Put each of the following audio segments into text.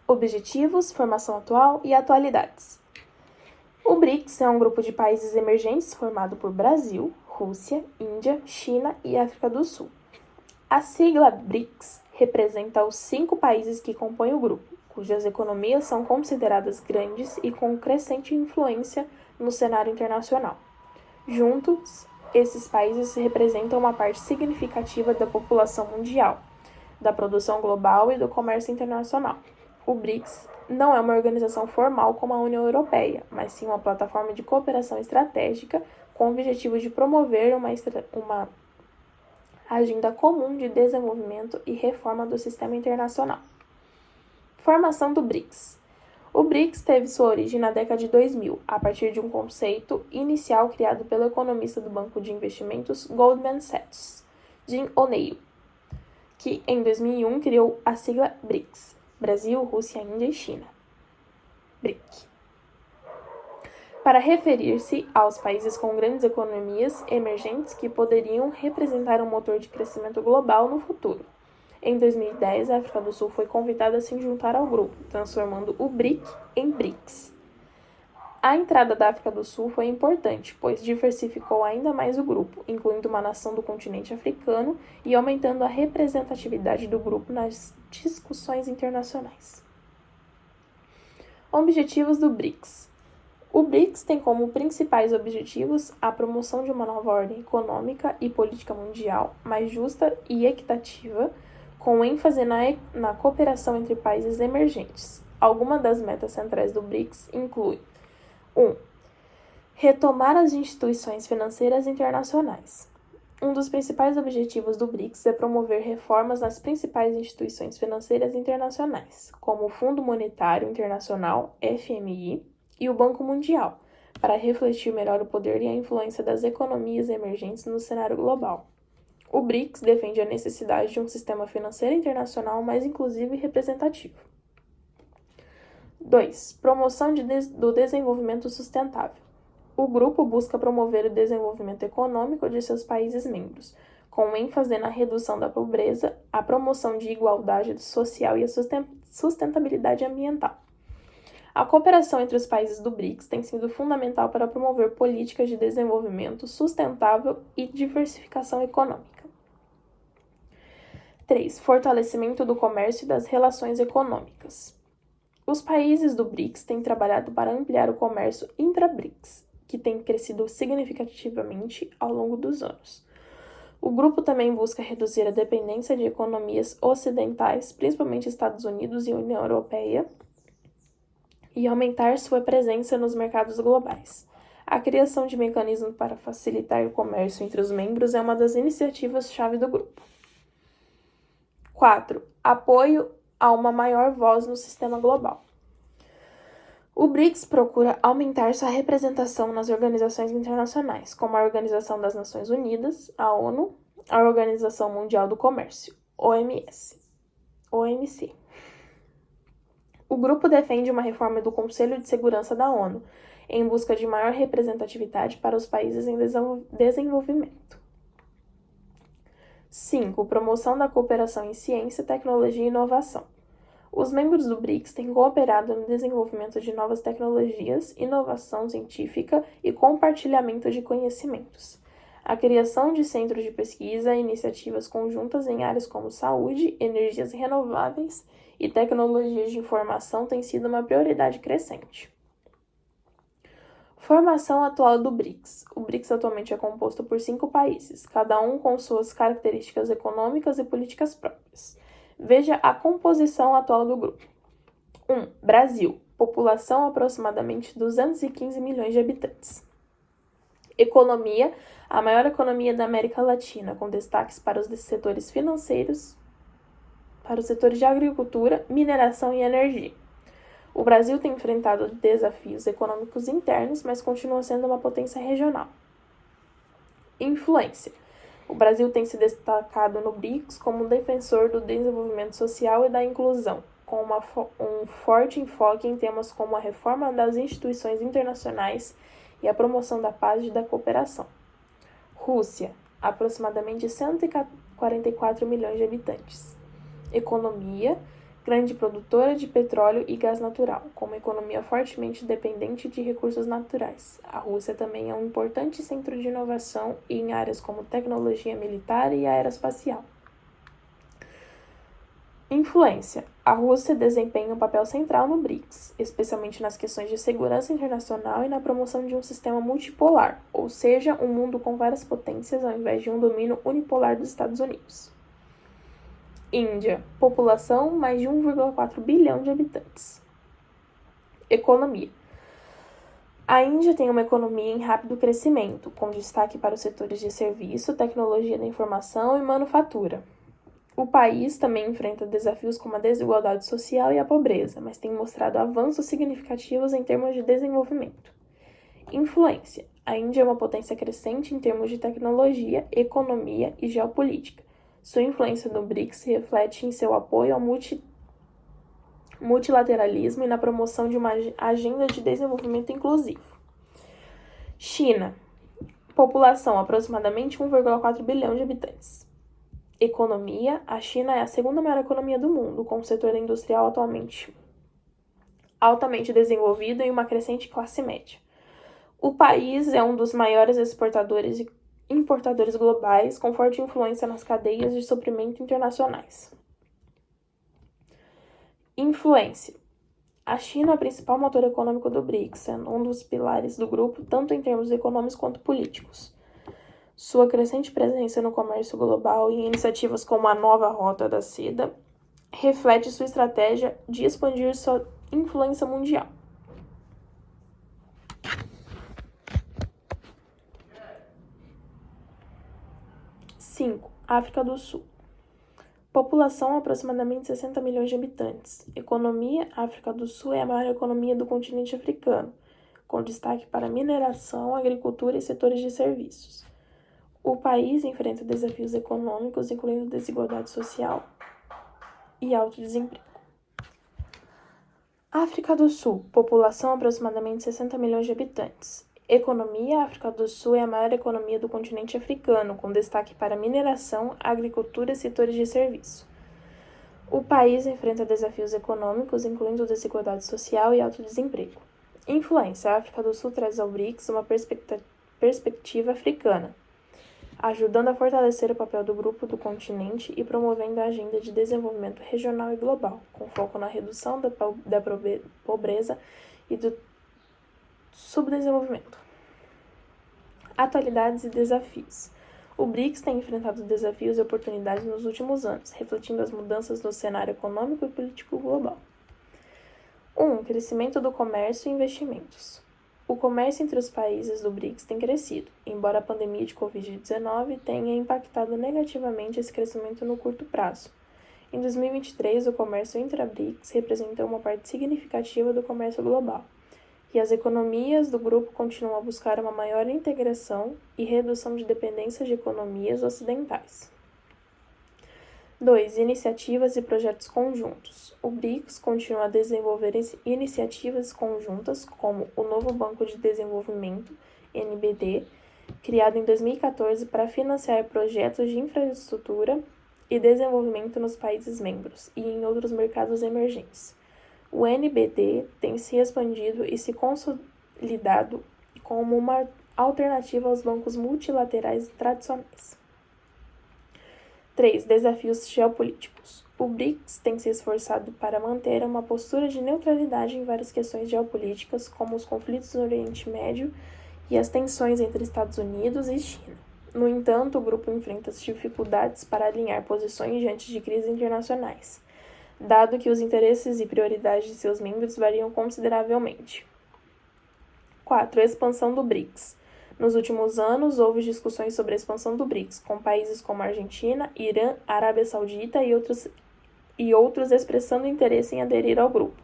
Objetivos, formação atual e atualidades. O BRICS é um grupo de países emergentes formado por Brasil, Rússia, Índia, China e África do Sul. A sigla BRICS representa os 5 países que compõem o grupo, cujas economias são consideradas grandes e com crescente influência no cenário internacional. Juntos, esses países representam uma parte significativa da população mundial, da produção global e do comércio internacional. O BRICS não é uma organização formal como a União Europeia, mas sim uma plataforma de cooperação estratégica com o objetivo de promover uma agenda comum de desenvolvimento e reforma do sistema internacional. Formação do BRICS. O BRICS teve sua origem na década de 2000, a partir de um conceito inicial criado pelo economista do banco de investimentos Goldman Sachs, Jim O'Neill, que em 2001 criou a sigla BRICS, Brasil, Rússia, Índia e China. BRIC. Para referir-se aos países com grandes economias emergentes que poderiam representar um motor de crescimento global no futuro. Em 2010, a África do Sul foi convidada a se juntar ao grupo, transformando o BRIC em BRICS. A entrada da África do Sul foi importante, pois diversificou ainda mais o grupo, incluindo uma nação do continente africano e aumentando a representatividade do grupo nas discussões internacionais. Objetivos do BRICS. O BRICS tem como principais objetivos a promoção de uma nova ordem econômica e política mundial mais justa e equitativa, com ênfase na cooperação entre países emergentes. Algumas das metas centrais do BRICS incluem 1. Retomar as instituições financeiras internacionais. Um dos principais objetivos do BRICS é promover reformas nas principais instituições financeiras internacionais, como o Fundo Monetário Internacional, FMI, e o Banco Mundial, para refletir melhor o poder e a influência das economias emergentes no cenário global. O BRICS defende a necessidade de um sistema financeiro internacional mais inclusivo e representativo. 2. Promoção do desenvolvimento sustentável. O grupo busca promover o desenvolvimento econômico de seus países membros, com ênfase na redução da pobreza, a promoção de igualdade social e a sustentabilidade ambiental. A cooperação entre os países do BRICS tem sido fundamental para promover políticas de desenvolvimento sustentável e diversificação econômica. 3. Fortalecimento do comércio e das relações econômicas. Os países do BRICS têm trabalhado para ampliar o comércio intra-BRICS, que tem crescido significativamente ao longo dos anos. O grupo também busca reduzir a dependência de economias ocidentais, principalmente Estados Unidos e União Europeia, e aumentar sua presença nos mercados globais. A criação de mecanismos para facilitar o comércio entre os membros é uma das iniciativas-chave do grupo. 4. Apoio a uma maior voz no sistema global. O BRICS procura aumentar sua representação nas organizações internacionais, como a Organização das Nações Unidas, a ONU, a Organização Mundial do Comércio, OMC. O grupo defende uma reforma do Conselho de Segurança da ONU, em busca de maior representatividade para os países em desenvolvimento. 5. Promoção da cooperação em ciência, tecnologia e inovação. Os membros do BRICS têm cooperado no desenvolvimento de novas tecnologias, inovação científica e compartilhamento de conhecimentos. A criação de centros de pesquisa e iniciativas conjuntas em áreas como saúde, energias renováveis e tecnologias de informação tem sido uma prioridade crescente. Formação atual do BRICS. O BRICS atualmente é composto por 5 países, cada um com suas características econômicas e políticas próprias. Veja a composição atual do grupo. 1. Brasil. População aproximadamente 215 milhões de habitantes. Economia. A maior economia da América Latina, com destaques para os setores financeiros, para os setores de agricultura, mineração e energia. O Brasil tem enfrentado desafios econômicos internos, mas continua sendo uma potência regional. Influência. O Brasil tem se destacado no BRICS como um defensor do desenvolvimento social e da inclusão, com um forte enfoque em temas como a reforma das instituições internacionais e a promoção da paz e da cooperação. Rússia, aproximadamente 144 milhões de habitantes. Economia, grande produtora de petróleo e gás natural, com uma economia fortemente dependente de recursos naturais. A Rússia também é um importante centro de inovação em áreas como tecnologia militar e aeroespacial. Influência. A Rússia desempenha um papel central no BRICS, especialmente nas questões de segurança internacional e na promoção de um sistema multipolar, ou seja, um mundo com várias potências ao invés de um domínio unipolar dos Estados Unidos. Índia. População, mais de 1,4 bilhão de habitantes. Economia. A Índia tem uma economia em rápido crescimento, com destaque para os setores de serviço, tecnologia da informação e manufatura. O país também enfrenta desafios como a desigualdade social e a pobreza, mas tem mostrado avanços significativos em termos de desenvolvimento. Influência. A Índia é uma potência crescente em termos de tecnologia, economia e geopolítica. Sua influência no BRICS se reflete em seu apoio ao multilateralismo e na promoção de uma agenda de desenvolvimento inclusivo. China. População, aproximadamente 1,4 bilhão de habitantes. Economia. A China é a segunda maior economia do mundo, com o setor industrial atualmente altamente desenvolvido e uma crescente classe média. O país é um dos maiores exportadores e importadores globais, com forte influência nas cadeias de suprimento internacionais. Influência. A China é o principal motor econômico do BRICS, sendo um dos pilares do grupo, tanto em termos econômicos quanto políticos. Sua crescente presença no comércio global e em iniciativas como a Nova Rota da Seda reflete sua estratégia de expandir sua influência mundial. 5. África do Sul. População, aproximadamente 60 milhões de habitantes. Economia, a África do Sul é a maior economia do continente africano, com destaque para mineração, agricultura e setores de serviços. O país enfrenta desafios econômicos, incluindo desigualdade social e alto desemprego. África do Sul. População, aproximadamente 60 milhões de habitantes. Economia, a África do Sul é a maior economia do continente africano, com destaque para mineração, agricultura e setores de serviço. O país enfrenta desafios econômicos, incluindo desigualdade social e alto desemprego. Influência. A África do Sul traz ao BRICS uma perspectiva africana, ajudando a fortalecer o papel do grupo do continente e promovendo a agenda de desenvolvimento regional e global, com foco na redução da pobreza e do subdesenvolvimento. Atualidades e desafios. O BRICS tem enfrentado desafios e oportunidades nos últimos anos, refletindo as mudanças no cenário econômico e político global. 1. Crescimento do comércio e investimentos. O comércio entre os países do BRICS tem crescido, embora a pandemia de Covid-19 tenha impactado negativamente esse crescimento no curto prazo. Em 2023, o comércio intra-BRICS representou uma parte significativa do comércio global, e as economias do grupo continuam a buscar uma maior integração e redução de dependências de economias ocidentais. 2. Iniciativas e projetos conjuntos. O BRICS continua a desenvolver iniciativas conjuntas, como o Novo Banco de Desenvolvimento, NBD, criado em 2014 para financiar projetos de infraestrutura e desenvolvimento nos países membros e em outros mercados emergentes. O NBD tem se expandido e se consolidado como uma alternativa aos bancos multilaterais tradicionais. 3. Desafios geopolíticos. O BRICS tem se esforçado para manter uma postura de neutralidade em várias questões geopolíticas, como os conflitos no Oriente Médio e as tensões entre Estados Unidos e China. No entanto, o grupo enfrenta dificuldades para alinhar posições diante de crises internacionais, dado que os interesses e prioridades de seus membros variam consideravelmente. 4. Expansão do BRICS. Nos últimos anos, houve discussões sobre a expansão do BRICS, com países como Argentina, Irã, Arábia Saudita e outros expressando interesse em aderir ao grupo.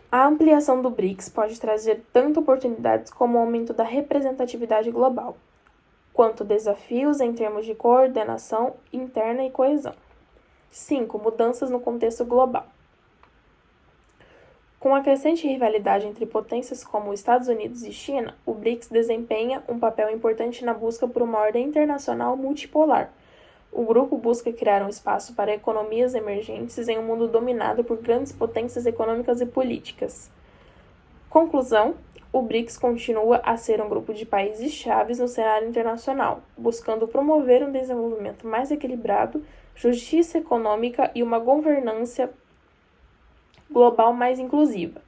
A ampliação do BRICS pode trazer tanto oportunidades como o aumento da representatividade global, quanto desafios em termos de coordenação interna e coesão. 5. Mudanças no contexto global. Com a crescente rivalidade entre potências como Estados Unidos e China, o BRICS desempenha um papel importante na busca por uma ordem internacional multipolar, O grupo busca criar um espaço para economias emergentes em um mundo dominado por grandes potências econômicas e políticas. Conclusão: o BRICS continua a ser um grupo de países chaves no cenário internacional, buscando promover um desenvolvimento mais equilibrado, justiça econômica e uma governança global mais inclusiva.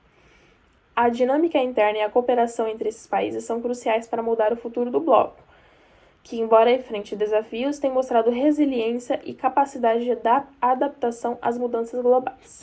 A dinâmica interna e a cooperação entre esses países são cruciais para mudar o futuro do bloco, que, embora enfrente desafios, tem mostrado resiliência e capacidade de adaptação às mudanças globais.